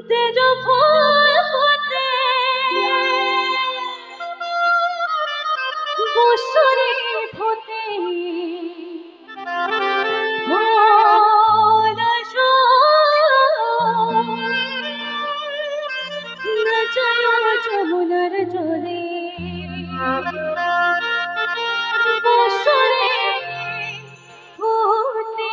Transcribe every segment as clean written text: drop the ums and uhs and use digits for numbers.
तेरो फूल फुटे बसरे फुटे যমুনার জলে বসরে ফুটে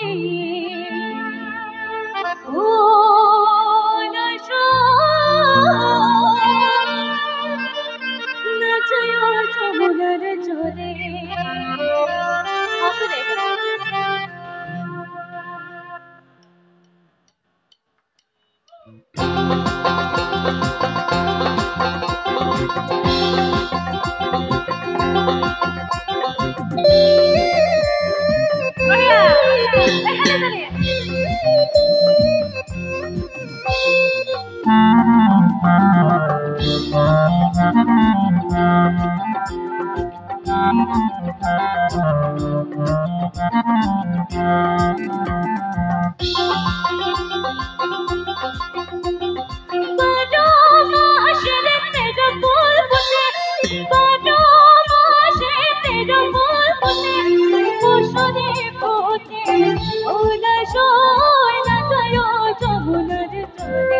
যমুনার জলে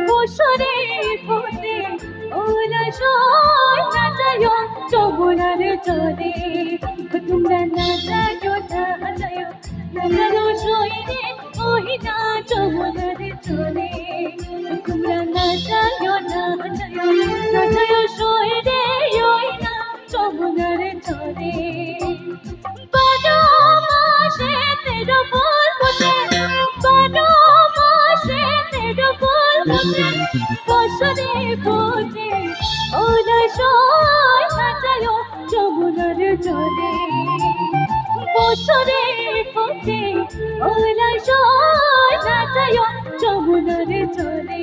বসরে ফোটে ওলা সই নাচায়ো যমুনার জলে তোমরা নাচায়ো নাচায়ো নাচায়ো সইরে ওই না যমুনার জলে তোমরা নাচায়ো নাচায়ো নাচায়ো সইরে ওই না যমুনার জলে বারো মাসে তেরো ফুল ফোটে বারো মাসে তেরো ফুল ফোটে বসরে ফোটে ওলা সই নাচায়ো যমুনার জলে বসরে ফোটে ওলা সই নাচায়ো যমুনার জলে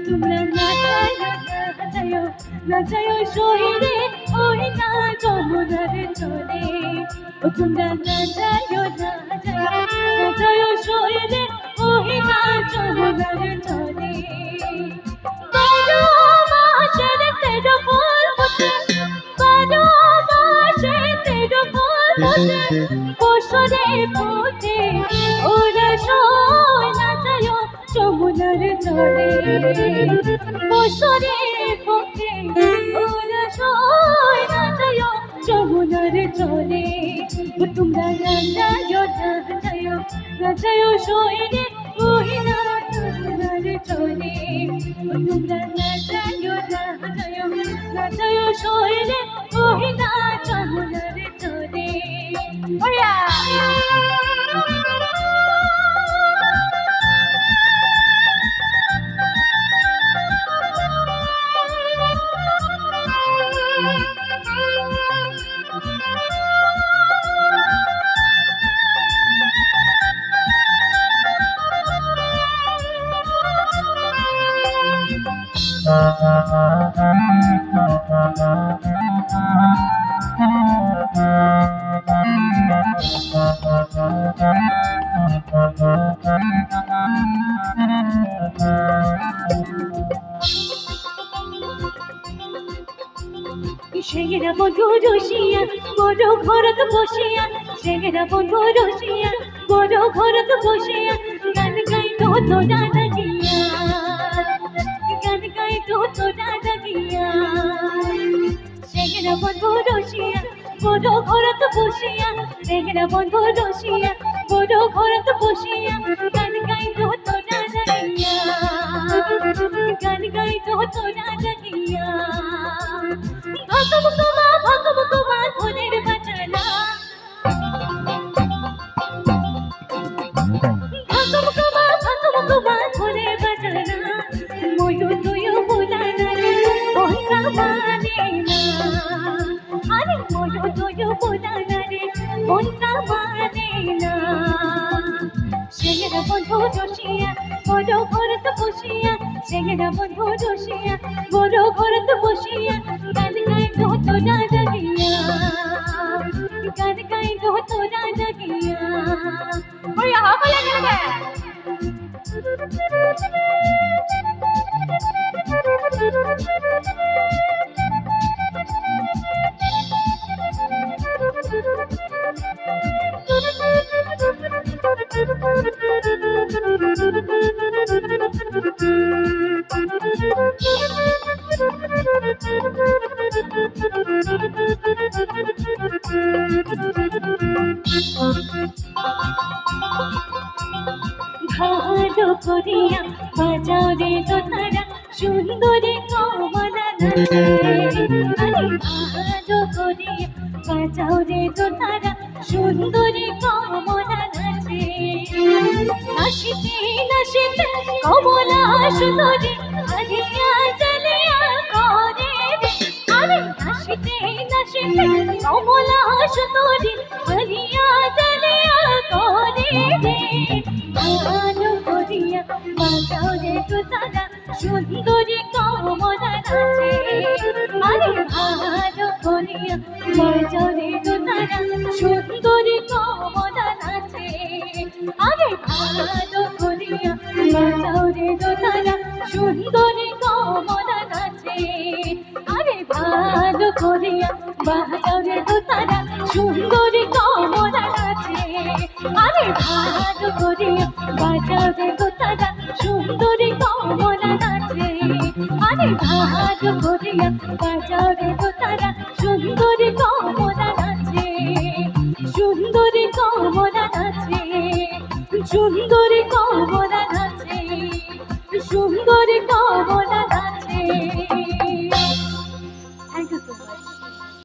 তোমরা নাচায়ো নাচায়ো নাচায়ো সইরে ওই না যমুনার জলে তোমরা নাচায়ো নাচায়ো নাচায়ো সইরে ওই না যমুনার জলে বারো মাসের তেরো ফুল ফোটে বারো মাসে তেরো ফুল ফোটে বসরে ফোটে ওরা সই নাচায়ো যমুনার জলে বসরে ফোটে ওরা সই নাচায়ো যমুনার জলে তোমরা নাচায়ো নাচায়ো নাচায়ো সইরে ওই না যমুনার জলে তোমরা নাচায়ো নাচায়ো নাচায়ো সইরে ওই না যমুনার জলে সেগেরা বন্ধু রসিয়া বড় ঘরত বসিয়া সেগেরা বন্ধু রসিয়া বড় ঘরত বসিয়া গান গাইতো তোরা লাগিয়া গান গাইতো তোরা লাগিয়া সেগেরা বন্ধু রসিয়া বড় ঘরত বসিয়া সেগেরা বন্ধু রসিয়া বড় ঘরত বসিয়া গান গাইতো তোরা লাগিয়া গান গাইতো তোরা লাগিয়া ভাগব তোমা ধনের বাজানা ভাগব তোমা ধনের বাজানা ময়ূর তুই বুলানা রে বন্ধা মানে না আরে ময়ূর তুই বুলানা রে বন্ধা মানে না সেগেরা বন্ধু রসিয়া বড় ঘরত বসিয়া সেগেরা বন্ধু রসিয়া বড় ঘরত বসিয়া গান গাইতো তোরা লাগিয়া গান গাইলো তোরা জাগিয়া। ওই হকলে গেলে ভালো করিয়া বাজাও রে দোতারা সুন্দরী কমলা নাচে। আরে ভালো করিয়া বাজাও রে দোতারা সুন্দরী কমলা নাচে। নাচিতে নাচিতে কমলা সুন্দরী আলিয়া জ্বালিয়া করে রে। আরে নাচিতে নাচিতে কমলা সুন্দরী আলিয়া জ্বালিয়া করে রে। ভালো করিয়া বাজাও রে দোতারা সুন্দরী কমলা নাচে। আরে ভালো করিয়া বাজাও রে দোতারা সুন্দরী কমলা নাচে। আরে ভালো করিয়া বাজাও রে দোতারা সুন্দরী কমলা নাচে। আরে ভালো করিয়া বাজাও রে দোতারা সুন্দরী কমলা নাচে। আরে ভালো করিয়া বাজাও রে দোতারা সুন্দরী কমলা নাচে। আরে ভালো করিয়া বাজাও রে দোতারা সুন্দরী কমলা নাচে। সুন্দরী কমলা নাচে। সুন্দরী